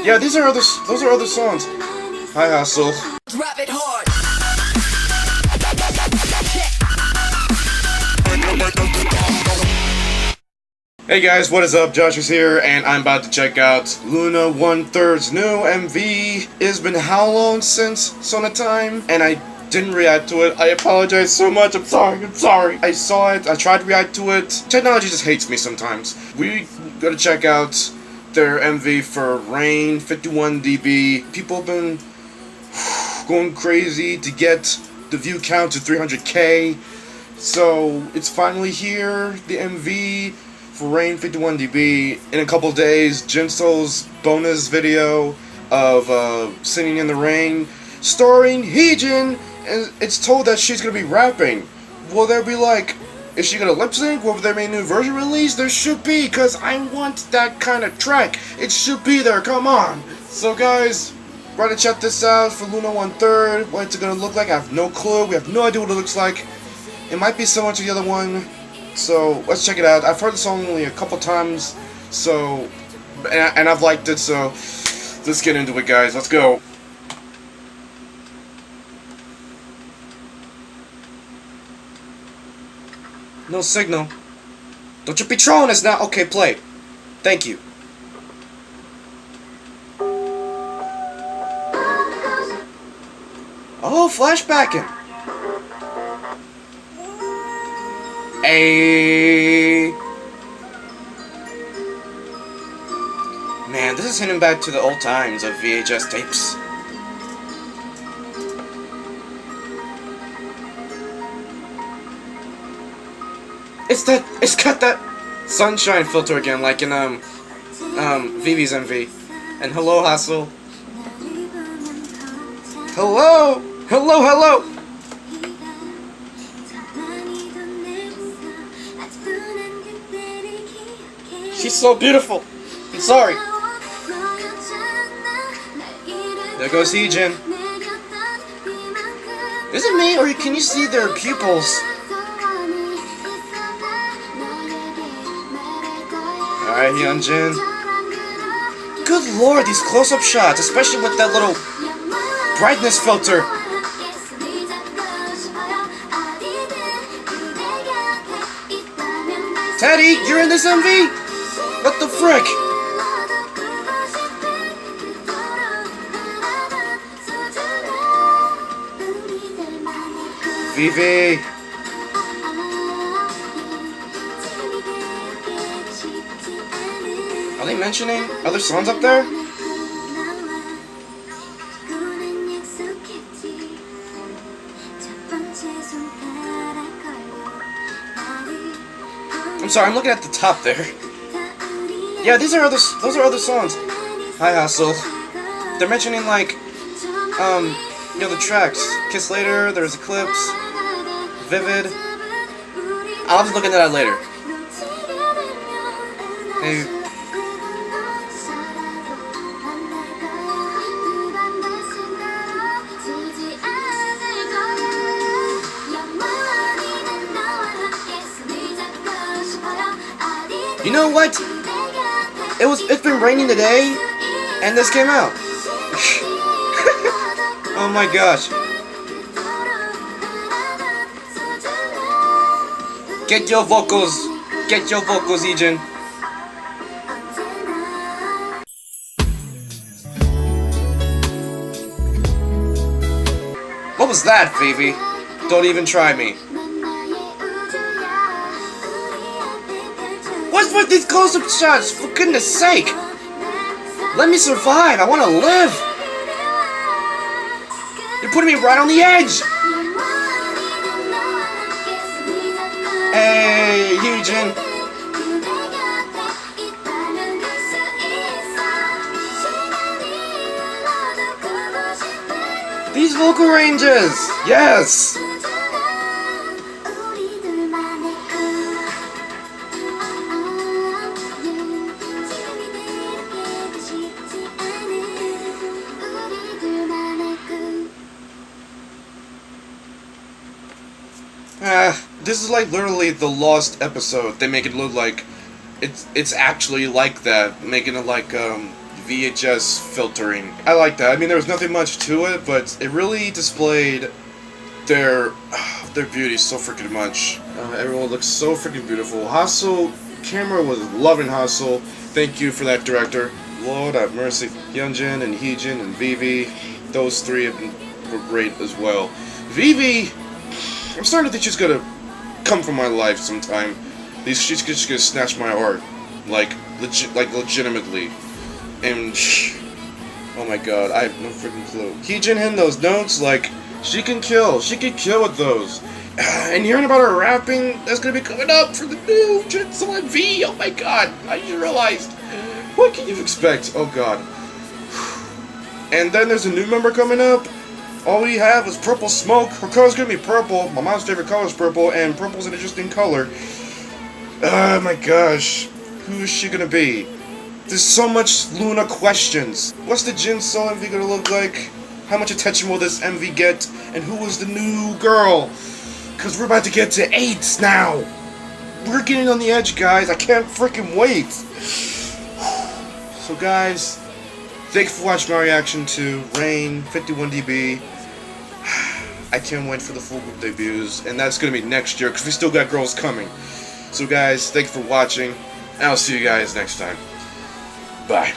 Yeah, those are other songs. Hi, Hustle. Drop it hard. Hey guys, what is up? Josh is here, and I'm about to check out Luna 1/3's new MV. It's been how long since Sonatine? And I didn't react to it. I apologize so much. I'm sorry. I saw it. I tried to react to it. Technology just hates me sometimes. We gotta check out their MV for Rain 51 dB. People have been going crazy to get the view count to 300k. So it's finally here. The MV for Rain 51 dB. In a couple days, Jinso's bonus video of singing in the rain, starring Heejin, and it's told that she's gonna be rapping. Will there be like, is she gonna lip sync? Will there be a new version released? There should be, cause I want that kind of track. It should be there. Come on. So guys, we're gonna check this out for Luna 1/3. What it's gonna look like, I have no clue. We have no idea what it looks like. It might be similar to the other one. So let's check it out. I've heard the song only a couple times, so and I've liked it. So let's get into it, guys. Let's go. No signal. Don't you be trolling us now. Okay, play. Thank you. Oh, flashbacking. Hey. Man, this is hitting back to the old times of VHS tapes. It's got that sunshine filter again, like in Vivi's MV. And hello, Hustle. Hello. She's so beautiful. I'm sorry. There goes Heejin. Is it me, or can you see their pupils? Alright, Hyunjin. Good lord, these close-up shots, especially with that little brightness filter. Teddy, you're in this MV? What the frick? Vivi. Are they mentioning other songs up there? I'm sorry, I'm looking at the top there. Yeah, those are other songs. Hi, Hustle. They're mentioning like, you know, the tracks. Kiss Later, there's Eclipse, Vivid. I'll have to look into that later. Hey. You know what? It's been raining today, and this came out. Oh my gosh. Get your vocals, Heejin. What was that, Vivi? Don't even try me. What's with these close-up shots? For goodness sake! Let me survive. I want to live. You're putting me right on the edge. Hey, Heejin. These vocal ranges. Yes. This is like literally the lost episode. They make it look like it's actually like that, making it like VHS filtering. I like that. I mean, there was nothing much to it, but it really displayed their beauty so freaking much. Everyone looks so freaking beautiful. Hustle, camera was loving Hustle. Thank you for that, director. Lord have mercy. Hyunjin and Heejin and Vivi, those three were great as well. Vivi, I'm starting to think she's gonna come from my life sometime. She's just gonna snatch my heart, like legitimately. And oh my god, I have no freaking clue. Heejin hitting those notes, like she can kill with those. And hearing about her rapping, that's gonna be coming up for the new Chainsaw MV. Oh my god, I just realized. What can you expect? Oh god. And then there's a new member coming up. All we have is Purple Smoke. Her color's gonna be purple. My mom's favorite color is purple, and purple's an interesting color. Oh my gosh. Who is she gonna be? There's so much Luna questions. What's the Jinso MV gonna look like? How much attention will this MV get? And who is the new girl? Because we're about to get to 8 now. We're getting on the edge, guys. I can't freaking wait. So guys, thanks for watching my reaction to Rain 51dB. I can't wait for the full group debuts, and that's gonna be next year because we still got girls coming. So guys, thanks for watching, and I'll see you guys next time. Bye.